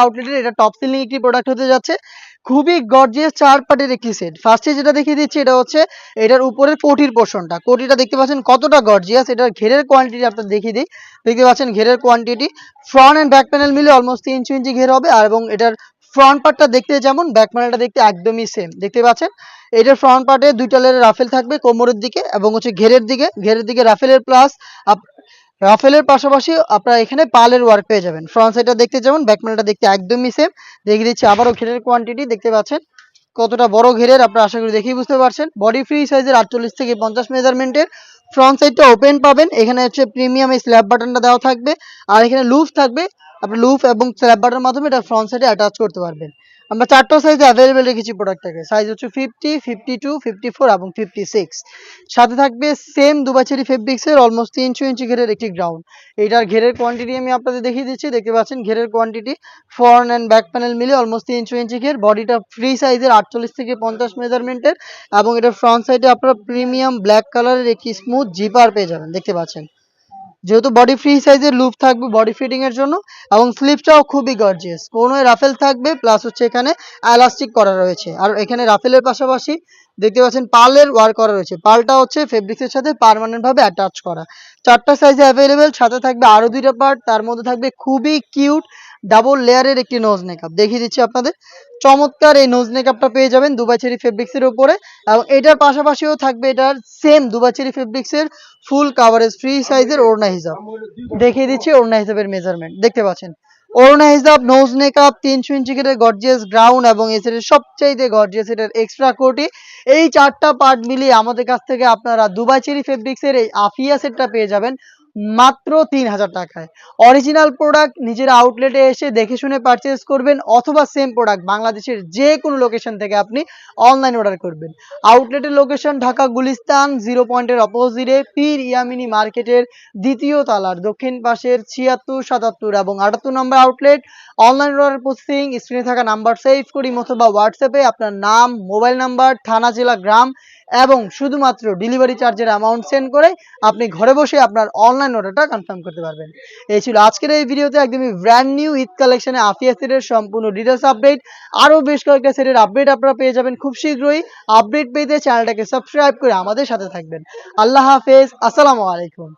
আউটলেটের এটা top selling একটি product হতে যাচ্ছে। খুবই গর্জিয়াস ৪ পার্টের একটি সেট। ফার্স্টে যেটা দেখিয়ে দিচ্ছি এটা হচ্ছে এটার উপরের কোটির পোরশনটা। কোটিটা দেখতে পাচ্ছেন কতটা গর্জিয়াস। এটার ঘেরের কোয়ান্টিটি আপনাদের দেখিয়ে দিই। দেখতে পাচ্ছেন ঘেরের quantity front and back panel মিলে অলমোস্ট ৩ ইঞ্চি ঘের হবে এবং এটার ফ্রন্ট পার্টটা দেখতে যেমন ব্যাক প্যানেলটা দেখতে একদমই সেম। দেখতে পাচ্ছেন এটার ফ্রন্ট পার্টে ২টা লেয়ারের রাফেল থাকবে কোমরের দিকে এবং হচ্ছে ঘেরের দিকে রাফেলের প্লাস রাফেলের পাশাপাশি আপনারা এখানে পালের ওয়ার্ক পেয়ে যাবেন। ফ্রন্ট সাইডটা দেখতে যেমন ব্যাক প্যানেলটা দেখতে একদমই সেম। দেখিয়ে দিচ্ছি আবারও ঘেরের কোয়ান্টিটি দেখতে পাচ্ছেন কতটা বড় ঘেরের, আপনারা আশা করি দেখেই বুঝতে পারছেন। বডি ফ্রি সাইজের ৪৮ থেকে ৫০ মেজারমেন্টের। ফ্রন্ট সাইডটা ওপেন পাবেন। এখানে হচ্ছে প্রিমিয়াম এই স্ল্যাব বাটনটা দেওয়া থাকবে আর এখানে লুফ থাকবে। আপনি লুফ এবং স্ল্যাব বাটনের মাধ্যমে এটা ফ্রন্ট সাইডে অ্যাটাচ করতে পারবেন। আমরা ৪টা সাইজে অ্যাভেলেবেল রেখেছি প্রোডাক্টটাকে। সাইজ হচ্ছে 50, 52, 54 এবং 56। সাথে থাকবে সেম দুবাই চেরি ফেব্রিক্সের অলমোস্ট ৩০০ ইঞ্চি ঘেরের একটি গ্রাউন্ড। এইটার ঘেরের কোয়ান্টিটি আমি আপনাদের দেখিয়ে দিচ্ছি। দেখতে পাচ্ছেন ঘেরের quantity front and back panel মিলে অলমোস্ট ৩০০ ইঞ্চি ঘের। বডিটা ফ্রি সাইজের ৪৮ থেকে ৫০ মেজারমেন্টের এবং এটার ফ্রন্ট সাইডে আপনারা প্রিমিয়াম ব্ল্যাক কালারের একটি স্মুথ জিপার পেয়ে যাবেন। দেখতে পাচ্ছেন যেহেতু বডি ফ্রি সাইজের লুপ থাকবে বডি ফিটিং এর জন্য এবং স্লিপসটাও খুবই গর্জিয়াস। কোনোয় রাফেল থাকবে প্লাস হচ্ছে এখানে এলাস্টিক করা রয়েছে আর এখানে রাফেলের পাশাপাশি দেখতে পাচ্ছেন পার্লের ওয়ার্ক করা রয়েছে। পার্লটা হচ্ছে ফেব্রিক্সের সাথে পার্মানেন্ট ভাবে অ্যাটাচ করা। ৪টা সাইজে অ্যাভেলেবেল। সাথে থাকবে আরো ২টা পার্ট, তার মধ্যে থাকবে খুবই কিউট ডাবল লেয়ারের একটি নোজ মেকআপ। দেখিয়ে দিচ্ছি আপনাদের চমৎকার এই নোজ মেকআপটা পেয়ে যাবেন দুবাই চেরি ফেব্রিক্সের উপরে এবং এটার পাশাপাশিও থাকবে এটার সেম দুবাই চেরি ফেব্রিক্সের ফুল কাভারেজ ফ্রি সাইজের ওড়না হিজাব। দেখিয়ে দিচ্ছি ওড়না হিজাবের মেজারমেন্ট দেখতে পাচ্ছেন। ওড়না হিজাব, নোজ মেকআপ, ৩০০ ইঞ্চি ঘেরের গর্জিয়াস গ্রাউন্ড এবং এই সেটের সবচাইতে গর্জিয়াস এটার এক্সট্রা কোটি। এই ৪টা পার্ট মিলিয়ে আমাদের কাছ থেকে আপনারা দুবাই চেরি ফেব্রিক্সের এই আফিয়া সেটটা পেয়ে যাবেন মাত্র ৩০০০ টাকায়। অরিজিনাল প্রোডাক্ট নিজের আউটলেটে এসে দেখে শুনে পারচেজ করবেন অথবা সেম প্রোডাক্ট বাংলাদেশের যে কোনো লোকেশন থেকে আপনি অনলাইন অর্ডার করবেন। আউটলেটের লোকেশন ঢাকা গুলিস্তান 0 পয়েন্টের অপোজিটে পীর ইয়ামিনী মার্কেটের ২য় তলার দক্ষিণ পাশের ৭৬, ৭৭ এবং ৭৮ নম্বর আউটলেট। অনলাইন অর্ডার প্রসেসিং স্ক্রিনে থাকা নাম্বার সেভ করি অথবা হোয়াটসঅ্যাপে আপনার নাম, মোবাইল নাম্বার, থানা, জেলা, গ্রাম এবং শুধুমাত্র ডেলিভারি চার্জের অ্যামাউন্ট সেন্ড করে আপনি ঘরে বসে আপনার অনলাইন অর্ডারটা কনফার্ম করতে পারবেন। এই ছিল আজকের এই ভিডিওতে একদমই ব্র্যান্ড নিউ ঈদ কালেকশনে আফিয়া সেটের সম্পূর্ণ ডিটেলস আপডেট। আরও বেশ কয়েকটা সেটের আপডেট আপনারা পেয়ে যাবেন খুব শীঘ্রই। আপডেট পেতে চ্যানেলটাকে সাবস্ক্রাইব করে আমাদের সাথে থাকবেন। আল্লাহ হাফেজ, আসসালামু আলাইকুম।